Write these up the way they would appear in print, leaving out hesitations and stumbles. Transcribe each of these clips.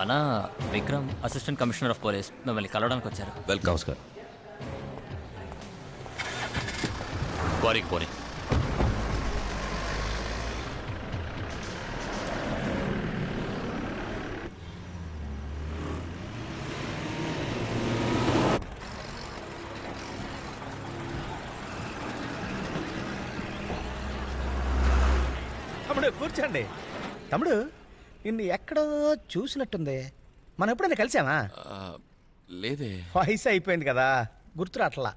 అన్నా Vikram assistant commissioner of police మిమ్మల్ని కలవడానికి వచ్చారు. వెల్కమ్. నమస్కారం. వారికి పోనీ. తమ్ముడు కూర్చోండి. తమ్ముడు నిన్ను ఎక్కడో చూసినట్టుంది. మనం ఎప్పుడైనా కలిసామా? లేదే. వయసు అయిపోయింది కదా, గుర్తురాట్లా.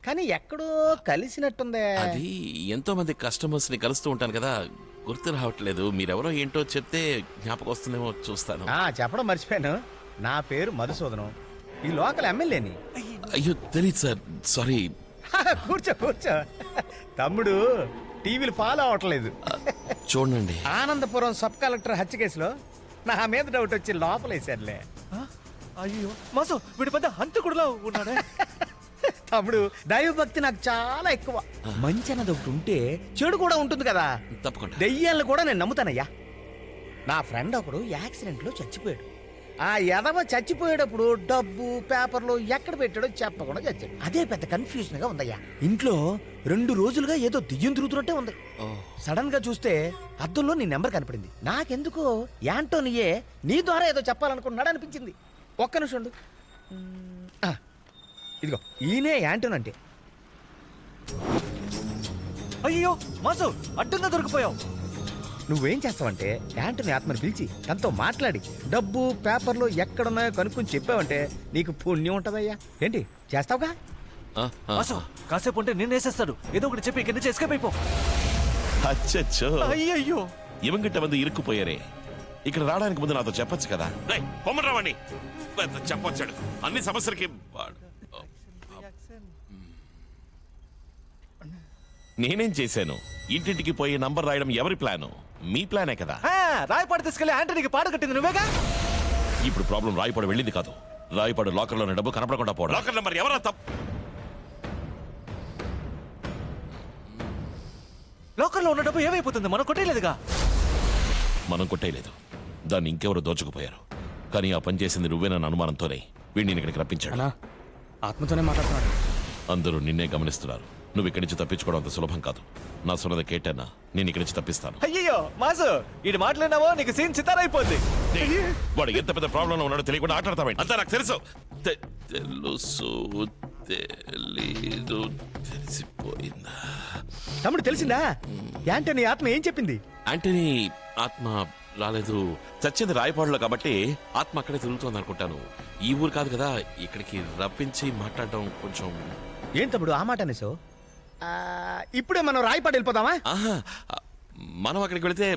కానీ ఎక్కడో కలిసినట్టుందే. అది ఎంతో మంది కస్టమర్స్ ని కలుస్తూ ఉంటాను కదా, గుర్తు రావట్లేదు. మీరెవరో ఏంటో చెప్తే జ్ఞాపకం వస్తుందేమో చూస్తాను. చెప్పడం మర్చిపోయాను. నా పేరు మధుసూదనం, ఈ లోకల్ ఎమ్మెల్యేని. అయ్యో తెలియదు సార్, సారీ. కూర్చో కూర్చో. తమ్ముడు టీవీలు ఫాలో అవట్లేదు. చూడండి, ఆనందపురం సబ్ కలెక్టర్ హత్య కేసులో నా మీద డౌట్ వచ్చి లోపలేశారులే. అయ్యో మాసు వీడి పెద్ద హంతకుడులా ఉన్నాడే. తమ్ముడు దైవభక్తి నాకు చాలా ఎక్కువ. మంచి అన్నది ఒకటి ఉంటే చెడు కూడా ఉంటుంది కదా. తప్పకుండా. దెయ్యాలను కూడా నేను నమ్ముతానయ్యా. నా ఫ్రెండ్ ఒకడు యాక్సిడెంట్ లో చచ్చిపోయాడు. ఆ ఎదవ చచ్చిపోయేటప్పుడు డబ్బు పేపర్లు ఎక్కడ పెట్టాడో చెప్పకుండా చచ్చాడు. అదే పెద్ద కన్ఫ్యూజన్ గా ఉందయ్యా. ఇంట్లో 2 రోజులుగా ఏదో దెయ్యం తిరుగుతున్నట్టే ఉంది. సడన్ గా చూస్తే అద్దంలో నీ నెంబర్ కనపడింది. నాకెందుకో యాంటోనియే నీ ద్వారా ఏదో చెప్పాలనుకున్నాడు అనిపించింది. ఒక్క నిమిషం ఉండు. ఇదిగో ఈయనే యాంటోన్ అంటే. అయ్యో మాసు అడ్డంగా దొరికిపోయావు. నువ్వేం చేస్తావంటే యాంటోని ఆత్మని పిలిచి తనతో మాట్లాడి డబ్బు పేపర్లు ఎక్కడున్నాయో కనుక్కొని చెప్పావంటే నీకు పుణ్యం ఉంటదయ్యా. ఏంటి చేస్తావుగా? మాసు కాసేపు ఉంటే నిన్ను వేసేస్తాడు. ఏదో ఒకటి చెప్పి ఇక్కడి నుంచి ఎస్కేప్ అయిపో. అచ్చచ్చో, అయ్యయ్యో ఇవంగిட்ட మంది ఇరుక్కుపోయారే. ఇక్కడ రావడానికి ముందు నాతో చెప్పొచ్చు కదా. పొమ్మరావండి, చెప్పొచ్చాడు అన్ని సమస్యలకి. నేనేం చేశాను? ఇంటింటికి పోయి నంబర్ రాయడం ఎవరి ప్లాను? మీ ప్లానే కదా. రాయపాడు తీసుకెళ్లి ఆంటనీకి పాడు కట్టింది నువ్వేగా. ఇప్పుడు ప్రాబ్లం రాయపాడు వెళ్ళింది కాదు, రాయపాడు లాకర్లోని డబ్బు కనపడకుండా పోవడం. లాకర్ నెంబర్ ఎవరా లోకల్లో ఉన్న డబ్బు ఏమైపోతుంది? మనం కొట్టేయలేదుగా. మనం కొట్టేయలేదు, దాన్ని ఇంకెవరు దోచుకుపోయారు. కానీ ఆ పని చేసింది నువ్వేనన్న అనుమానంతోనే వీడిని ఇక్కడికి రప్పించాడు. ఆత్మతోనే మాట్లాడుతున్నాడు. అందరూ నిన్నే గమనిస్తున్నారు. నువ్వు ఇక్కడి నుంచి తప్పించుకోవడం అంత సులభం కాదు. నా సున్నద కేటన్నా, నేను ఇక్కడి నుంచి తప్పిస్తాను. అయ్యో మాసు ఇటు మాట్లాడినావో నీకు సీన్ చితారైపోద్ది. వాడు ఎంత పెద్ద ప్రాబ్లం ఉన్నాడో తెలియకుండా ఆటలాడతామేంటి? అంతా నాకు తెలుసు. తెలుసు తెలీదు తెలిసిపోయిందా? తమ్ముడు తెలిసిందా? యాంటోని ఆత్మ ఏం చెప్పింది? ఆంటనీ ఆత్మ రాలేదు, చచ్చింది రాయపాడులో కాబట్టి ఆత్మ అక్కడే తిరుగుతోంది అనుకుంటాను. ఈ ఊరు కాదు కదా, ఇక్కడికి రప్పించి మాట్లాడడం కొంచెం. ఏం తమ్ముడు ఆ మాట అనేసో? ఇప్పుడే మనం రాయపాడు వెళ్ళిపోదామా? ఆహా, మనం అక్కడికి వెళితే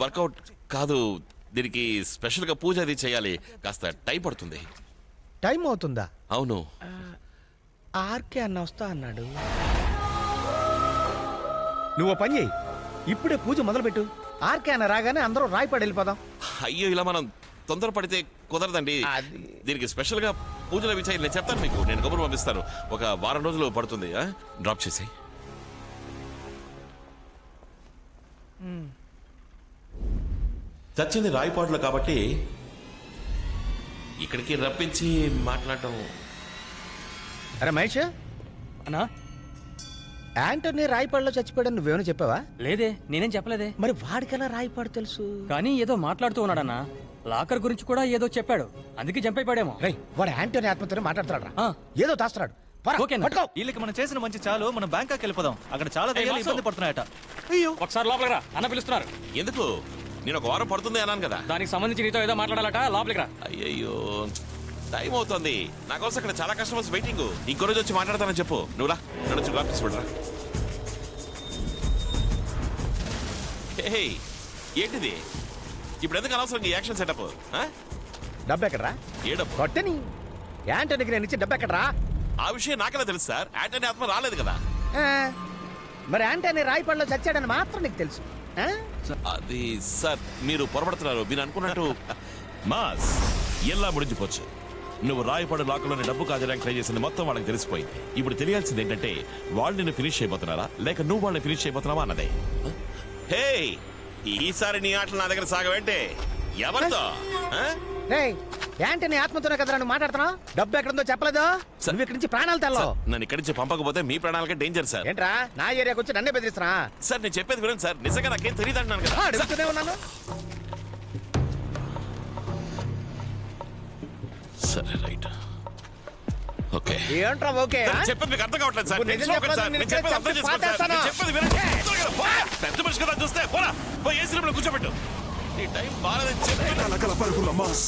వర్కౌట్ కాదు. దీనికి స్పెషల్ గా పూజ అది చేయాలి, కాస్త టైం పడుతుంది. టైం అవుతుందా? అవును. ఆర్కే అన్న వస్తా అన్నాడు. నువ్వు పని చేయి, ఇప్పుడే పూజ మొదలుపెట్టు. ఆర్కే అన్న రాగానే అందరూ రాయపాడు వెళ్ళిపోదాం. అయ్యో, ఇలా మనం తొందరపడితే కుదరదండి. దీనికి స్పెషల్ గా పూజలు అవి చేయాలి. నేను చెప్తాను మీకు, నేను కబురు పంపిస్తాను. ఒక వారం రోజులు పడుతుంది. డ్రాప్ చేసి చచ్చింది రాయపాడులో కాబట్టి ఇక్కడికి రప్పించి మాట్లాడటం. అరే మహేష్ అన్నా, యాంటోనీ రాయపాడులో చచ్చిపోయాడని నువ్వేమైనా చెప్పావా? లేదే, నేనేం చెప్పలేదే. మరి వాడికెలా రాయపాడు తెలుసు? కానీ ఏదో మాట్లాడుతూ ఉన్నాడన్నా. లాకర్ గురించి కూడా ఏదో చెప్పాడు, అందుకే జంప్ అయిపోయాడేమో. వాడు యాంటోనీ ఆత్మతోనే మాట్లాడుతున్నాడు. ఏదో దాస్తున్నాడు. వీళ్ళకి మనం చేసిన మంచి చాలు, మనం బ్యాంకాక్ వెళ్ళిపోదాం. అక్కడ చాలా దయ్యాలు ఇబ్బంది పడుతున్నాయట. అయ్యో ఒకసారి లోపలికి రా అన్న, పిలుస్తున్నారు. ఎందుకు? నేను ఒక వారం పడుతుంది అన్నాను కదా. దానికి సంబంధించి నీతో ఏదో మాట్లాడాలట, లోపలికి రా. అయ్యయ్యో, టైం అవుతుంది. నా కోసం ఇక్కడ చాలా కస్టమర్స్ వెయిటింగ్. ఇంకో రోజు వచ్చి మాట్లాడతానని చెప్పు. నువ్వు రా, నన్ను వచ్చి డ్రాప్ చేసి పెట్టరా. ఏంటిది ఇప్పుడు? ఎందుకు అనవసరం ఈ యాక్షన్ సెటప్? డబ్బు ఎక్కడరా? ఏ డబ్బు? కొట్టని యాంటోనీకి నేను ఇచ్చి డబ్బు ఎక్కడరా? ఆ విషయం నాకెలా తెలుసు సార్? యాంటనీ ఆత్మ రాలేదు కదా. మరి యాంటోనీ రాయపాడులో చచ్చాడని మాత్రం నీకు తెలుసు. అది సార్, మీరు పొరపడుతున్నారు. మీరు అనుకున్నట్టు మాస్ ఎలా ముడిచిపోవచ్చు. నువ్వు రాయపాడు లాకర్లోని డబ్బు కాజడానికి ట్రై చేసింది మొత్తం వాళ్ళకి తెలిసిపోయింది. ఇప్పుడు తెలియాల్సింది ఏంటంటే, వాళ్ళు నిన్ను ఫినిష్ అయిపోతున్నారా లేక నువ్వు వాళ్ళని ఫినిష్ అయిపోతున్నావా అన్నదే. హే, ఈసారి నీ ఆటలు నా దగ్గర సాగవేంటే ఎవరితో? రేయ్ ఏంటి నీ ఆత్మతోనే కదరా నువ్వు మాట్లాడుతున్నావు? డబ్బు ఎక్కడుందో చెప్పలేదు. నువ్వు ఇక్కడి నుంచి ప్రాణాలు తెల్లవు. నన్ను ఇక్కడి నుంచి పంపకపోతే మీ ప్రాణాలకే డేంజర్ సార్. ఏంట్రా నా ఏరియాకి వచ్చి నన్నే బెదిరిస్తున్నా? సార్ నేను చెప్పేది వినండి సార్, నిజంగా నాకేం తెలియదు అంటున్నాను కదా. అడుగుతూనే ఉన్నాను. సరే రైట్ ఓకే. ఏంట్రా ఓకే? నేను చెప్పేది మీకు అర్థం కావట్లేదు సార్. నువ్వు నిజం నేను చెప్పలేదు, సార్. నేను నేను చెప్పేది అర్థం చేసుకోండి సార్. పాటేస్తాను. నేను చెప్పేది వినండి. త్వరగా పోరా. పెద్ద మనిషి కదా చూస్తే పోరా. పోయి ఏసీ రూమ్లో కూర్చోబెట్టు. ఈ టైం బాగాలేదని చెప్పి కలకల పరుగుల మాస్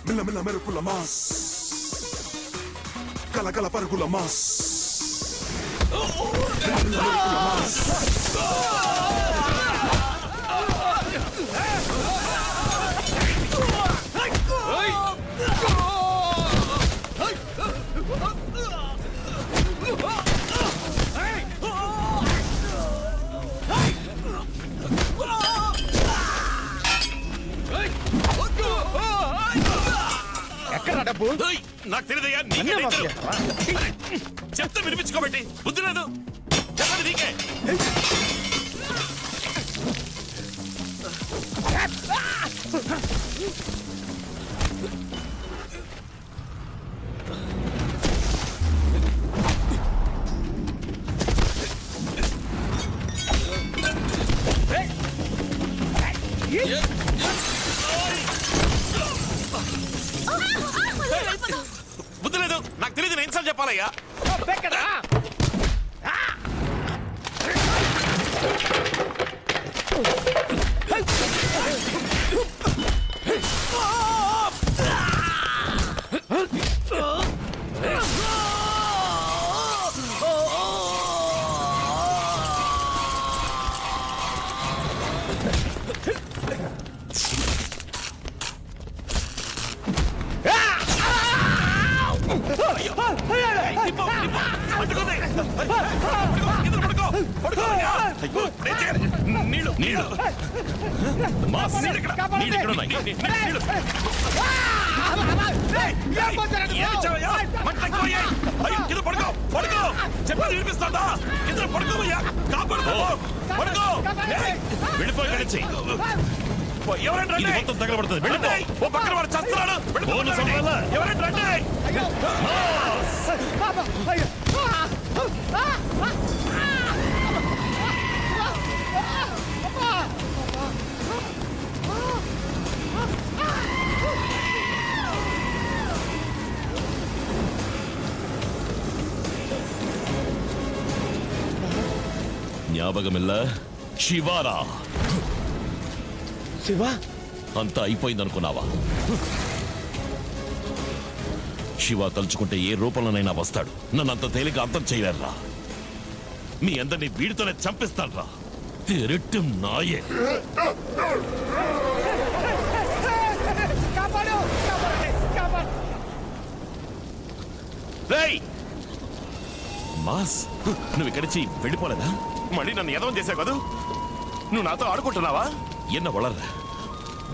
మిల్ల మెరుపుల మాస్ కలకల పరుగుల మాస్ ఎక్కడ డబ్బు? ఏయ్, నాకు తెలియదయ్యా. నీకే నన్నే మోసం డేంజర్. చేస్తావా? చెప్తే వినిపించుకోబెట్టి బుద్ధి లేదు. చెప్పండి నీకే. బుద్ధి లేదు. నాకు తెలియదు, నేను ఎన్నిసార్లు చెప్పాలయ్యా. డబ్బు ఎక్కడా? పట్టుకోండి. పడుకో, కింద పడుకో. పడుకో అయ్యా. అయ్యో, నేను చేయను. నీళ్ళు నీళ్ళు మాస్ నీళ్ళు ఇక్కడ. నీళ్ళు ఇక్కడ ఉన్నాయి. నీళ్ళు. ఏమి చేయవయ్యా? మంట ఎక్కువయ్యాయి. అయ్యో, కింద పడుకో. పడుకో. చెప్పేది వినిపిస్తుందా? కింద పడుకోవయ్యా. కాపాడుకో. పడుకో. ఏయ్, వెళ్ళిపో ఇక్కడి నుంచి. ఎవరైనా రండి. మొత్తం తగలబడుతుంది. వెళ్ళిపో. ఓ పక్కన వాడు చస్తున్నాడు. వెళ్ళిపో. ఎవరైనా రండి. జ్ఞాపకమిల్ల శివారా. శివ అంతా అయిపోయిందనుకున్నావా? శివ తలుచుకుంటే ఏ రూపంలోనైనా వస్తాడు. నన్ను అంత తేలిక అంతం చేయలేరా. మీ అందరినీ వీడితోనే చంపిస్తాన్రా. తిరట్టు నాయే. రేయ్! మాస్, నువ్వు ఇక్కడి నుంచి వెళ్ళిపోలేదా? మళ్ళీ నన్ను ఎదవం చేసావు కదూ. నువ్వు నాతో ఆడుకుంటున్నావా? ఎన్న వளర్రా.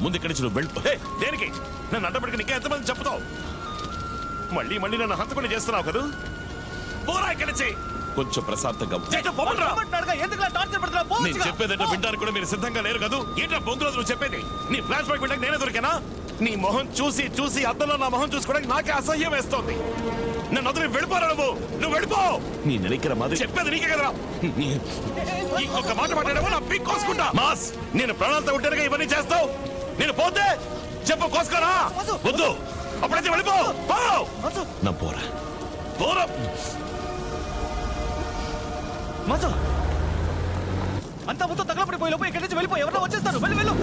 ముందు ఇక్కడి నుంచి నువ్వు వెళ్ళిపో. దేనికి? నన్ను అడ్డపడికి నీకే ఎంతమంది చెప్తావు? మళ్ళీ మళ్ళీ నన్ను హంతకుండా చేస్తున్నావు కదూ. పోరా ఇక్కడి నుంచి. కొంచెం ప్రశాంతంగా నేను చెప్పేదంటే వినడానికి కూడా మీరు సిద్ధంగా లేరు కదూ. ఏంటో బొంగులో నువ్వు చెప్పేది? నీ ఫ్లాష్ బ్యాక్ వినడానికి నేనే దొరికానా? నీ మొహం చూసి చూసి అద్దంలో నా మొహం చూసుకోవడానికి నాకే అసహ్యం వేస్తోంది. నన్ను వదిలి వెళ్ళిపోరా నువ్వు వెళ్ళిపో. నీ నెలికిన మాది చెప్పేది నీకే కదరా. ఇంకొక మాట మాట్లాడావో నా పీక్ కోసుకుంటా. మాస్, నేను ప్రాణాలతో ఉంటేనే ఇవన్నీ చేస్తావు. నేను పోతే చెప్పు కోసుకోరా. వద్దు, అప్పుడైతే వెళ్ళిపో. నా పోరా పోరా. మాసు అంతా మొత్తం తగలపడిపోయి లోపు ఇక్కడి నుంచి వెళ్ళిపోయి ఎవరో వచ్చేస్తారు. వెళ్ళు వెళ్ళు.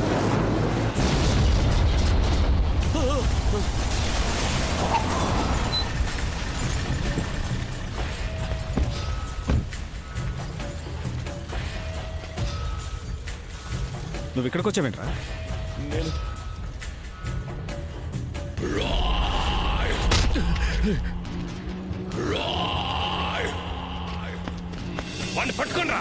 నువ్వు ఇక్కడికి వచ్చావేంట్రా? వాడిని పట్టుకోండి.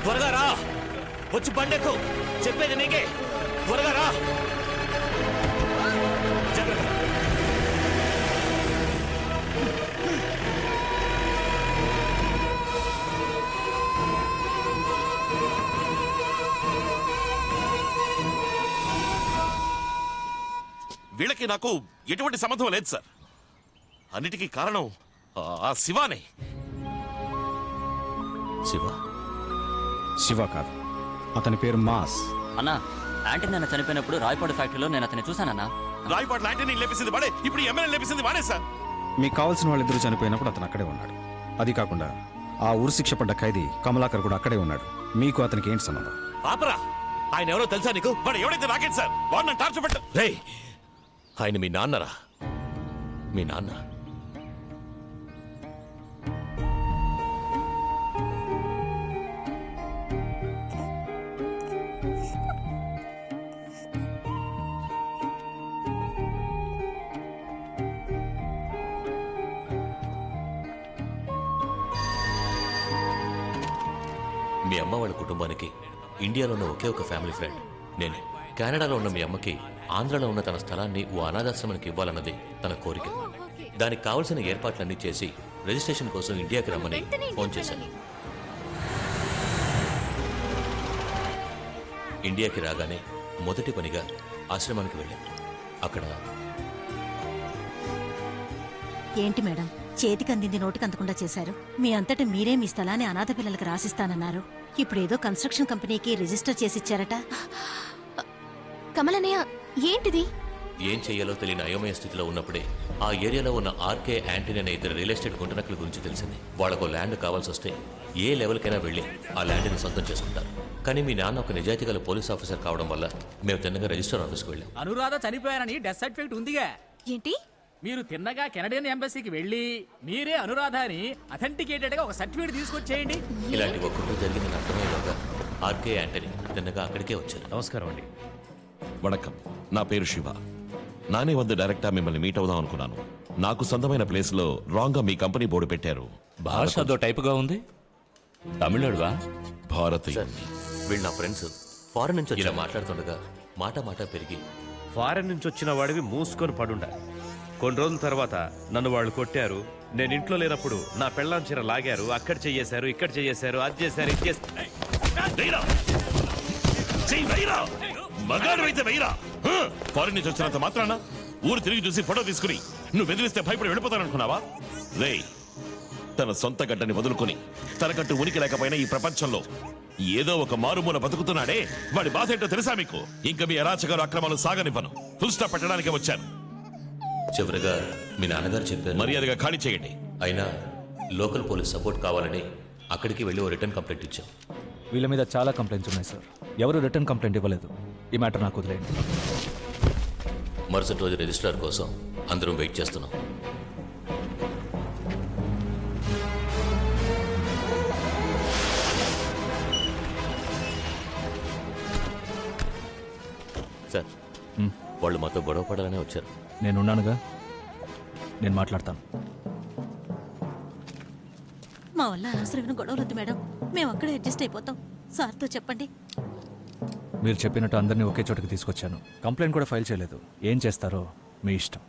త్వరగా రా. వచ్చి బండెక్కు. చెప్పేది నీకే. త్వరగా రా. జాగ్రత్త. వీళ్ళకి నాకు ఎటువంటి సంబంధం లేదు సార్. అన్నిటికీ కారణం ఆ శివానే. శివ శివ కాదు, అతని పేరు మాస్. అన్నా, యాంటీ నిన్న చనిపోయినప్పుడు రాయపాడు ఫ్యాక్టరీలో నేను అతన్ని చూశానన్నా. రాయపాటి లాంటిని లేపిసింది వాడే, ఇప్పుడు ఎమ్మెల్యే లేపిసింది వాడే సార్. మీకు కావాల్సిన వాళ్ళిద్దరూ చనిపోయినప్పుడు అతను అక్కడే ఉన్నాడు. అది కాకుండా ఆ ఉరి శిక్ష పడ్డ ఖైదీ కమలాకర్ కూడా అక్కడే ఉన్నాడు. మీకు అతనికి ఏంటి సంబంధం? ఆపరా, ఆయన ఎవరో తెలుసా నీకు? వాడు ఎవడైతే నాకేంటి సార్, వాడు నన్ను టార్చర్ పెట్ట. రే, ఆయన మీ నాన్నరా? మీ నాన్న మీ అమ్మ వాళ్ళ కుటుంబానికి ఇండియాలో ఉన్న ఒకే ఒక ఫ్యామిలీ ఫ్రెండ్ నేనే. కెనడాలో ఉన్న మీ అమ్మకి ఆంధ్రలో ఉన్న తన స్థలాన్ని ఓ అనాథాశ్రమానికి ఇవ్వాలన్నది తన కోరిక. దానికి కావలసిన ఏర్పాట్లన్నీ చేసి రిజిస్ట్రేషన్ కోసం ఇండియాకి రమ్మని ఫోన్ చేశాను. ఇండియాకి రాగానే మొదటి పనిగా ఆశ్రమానికి వెళ్ళాం. అక్కడ ఏంటి మేడం, చేతికి అందింది నోటికి అందకుండా చేశారు. మీ అంతటా మీరే మీ స్థలాన్ని అనాథ పిల్లలకు రాసిస్తానన్నారు. ఇప్పుడేదో కన్స్ట్రక్షన్ కంపెనీకి రిజిస్టర్ చేసి ఇచ్చారట. కమలనయ్య, ఏంటిది? ఏం చేయాలో తెలియని అయోమయ స్థితిలో ఉన్నప్పుడే ఆ ఏరియాలో ఉన్న ఆర్కే యాంటనీ అనే ఇద్దరు రియల్ ఎస్టేట్ గుంటనక్కల గురించి తెలిసింది. వాళ్ళకు ల్యాండ్ కావాల్సి వస్తే ఏ లెవెల్కైనా వెళ్ళి ఆ ల్యాండ్ని సొంతం చేసుకుంటారు. కానీ మీ నాన్న ఒక నిజాయితీ గల పోలీస్ ఆఫీసర్ కావడం వల్ల మేము తిన్నగా రిజిస్టర్ ఆఫీస్కి వెళ్ళాం. అనురాధ చనిపోయారని డెత్ సర్టిఫికేట్ ఉందిగా. ఏంటి? మీరు తిన్నగా కెనడియన్ ఎంబసీకి వెళ్ళి మీరే అనురాధ అని అథెంటికేటెడ్ గా ఒక సర్టిఫికేట్ తీసుకొచ్చేయండి. ఇలాంటి ఒక్కరు జరిగిందని అర్థమయ్యేలోగా ఆర్కే యాంటనీ తిన్నగా అక్కడికే వచ్చారు. నమస్కారం అండి. వణకం, నా పేరు శివ. నానే వద్ద డైరెక్టా మిమ్మల్ని మీట్ అవుదాం అనుకున్నాను. నాకు సొంతమైన ప్లేస్ లో రాంగ్ గా మీ కంపెనీ బోర్డు పెట్టారు. భాష అదో టైప్గా ఉంది. తమిళుడువా? భారతీయుణ్ణి. వీళ్ళు నా ఫ్రెండ్స్. ఫారెన్ నుంచి ఇలా మాట్లాడుతుండగా మాట పెరిగి ఫారెన్ నుంచి వచ్చిన వాడివి మూసుకొని పడుండాలి. కొన్ని రోజుల తర్వాత నన్ను వాళ్ళు కొట్టారు. నేను ఇంట్లో లేనప్పుడు నా పెళ్ళాం చీర లాగారు. అక్కడ చెయ్యేశారు, ఇక్కడ చెయ్యేశారు, అది చేశారు, ఇది చేశారు. మగాడు అయితే వెయ్యరా. ఫారెన్ నుంచి వచ్చినంత మాత్రాన ఊరు తిరిగి చూసి ఫోటో తీసుకుని నువ్వు బెదిరిస్తే భయపడి వెళ్ళిపోతాననుకున్నావా? రే, తన సొంత గడ్డని వదులుకొని తనకంటూ ఉనికి లేకపోయినా ఈ ప్రపంచంలో ఏదో ఒక మారుమూల బతుకుతున్నాడే, వాడి బాధ ఏంటో తెలుసా మీకు? ఇంకా మీ అరాచకాలు అక్రమాలు సాగనివ్వను. ఫుల్ స్టాప్ పెట్టడానికే వచ్చాను. చివరిగా మీ నాన్నగారు చెప్పారు మర్యాదగా ఖాళీ చేయండి. అయినా లోకల్ పోలీస్ సపోర్ట్ కావాలని అక్కడికి వెళ్ళి ఓ రిటర్న్ కంప్లైంట్ ఇచ్చాం. వీళ్ళ మీద చాలా కంప్లైంట్స్ ఉన్నాయి సార్. ఎవరు రిటర్న్ కంప్లైంట్ ఇవ్వలేదు. ఈ మ్యాటర్ నాకు వదిలేయండి. మరుసటి రోజు రిజిస్ట్రార్ కోసం అందరం వెయిట్ చేస్తున్నాం. సార్, వాళ్ళు మాతో గొడవ పడాలనే వచ్చారు. నేనున్నానుగా, నేను మాట్లాడతాను. మా వల్ల అనవసరమైన గొడవలొద్దు మేడం, మేము అక్కడే అడ్జస్ట్ అయిపోతాం. సార్తో చెప్పండి. మీరు చెప్పినట్టు అందరినీ ఒకే చోటకి తీసుకొచ్చాను. కంప్లైంట్ కూడా ఫైల్ చేయలేదు. ఏం చేస్తారో మీ ఇష్టం.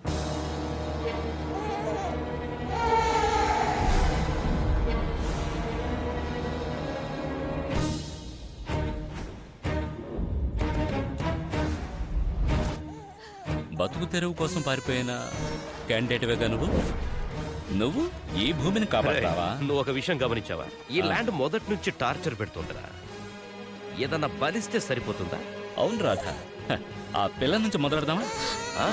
బతుకు తెరువు కోసం పారిపోయిన క్యాండిడేట్వేగా నువ్వు ఈ భూమిని కాపాడతావా? నువ్వు ఒక విషయం గమనించావా? ఈ ల్యాండ్ మొదటి నుంచి టార్చర్ పెడుతుందిరా. ఏదన్నా బలిస్తే సరిపోతుందా? అవును రాధా, ఆ పిల్ల నుంచి మొదలెడదామా? ఆ?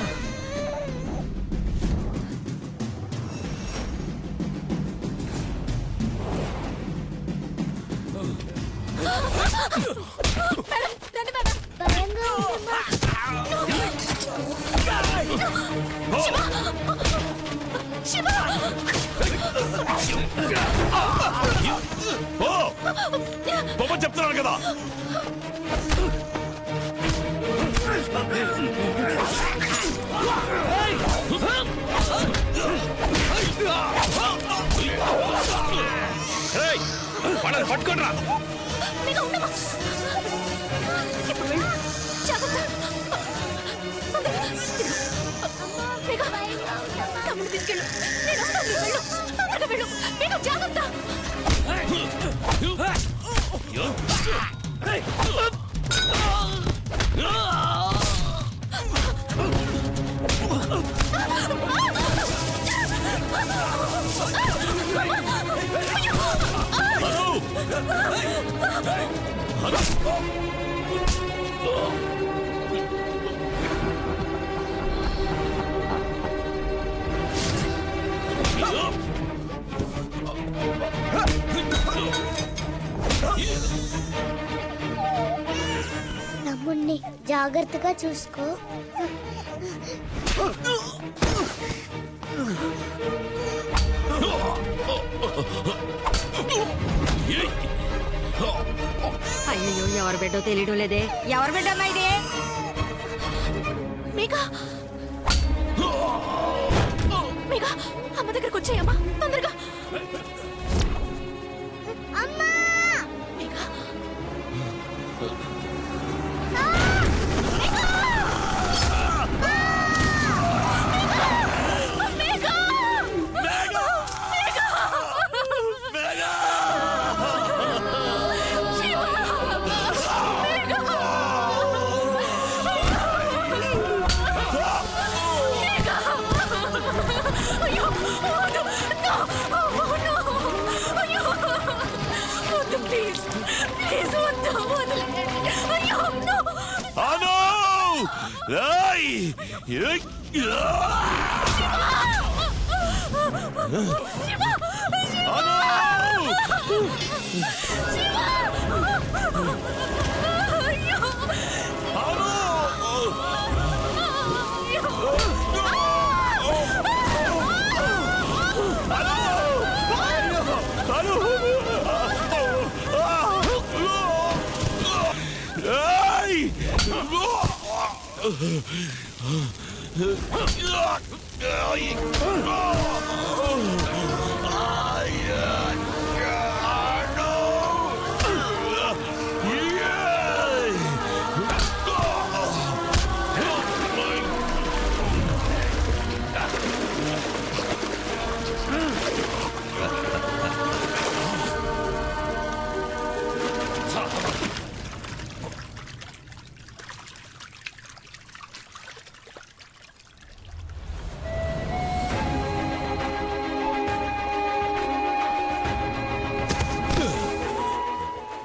చెప్తున్నాను కదా. వాళ్ళని పట్టుకోండి రా. తమ్ముణ్ణి జాగ్రత్తగా చూసుకో. అయ్యో ఎవరు బిడ్డో తెలియడం లేదే. ఎవరు బిడ్డమ్మా ఇది? మేఘా మేఘా అమ్మ దగ్గరకు వచ్చాయమ్మా తొందరగా. అమ్మా మేఘా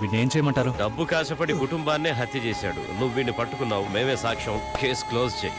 వీడిని ఏం చేయమంటారు? డబ్బు కాశపడి కుటుంబాన్నే హత్య చేశాడు. నువ్వు వీడిని పట్టుకున్నావు, మేమే సాక్ష్యం. కేసు క్లోజ్ చేయి.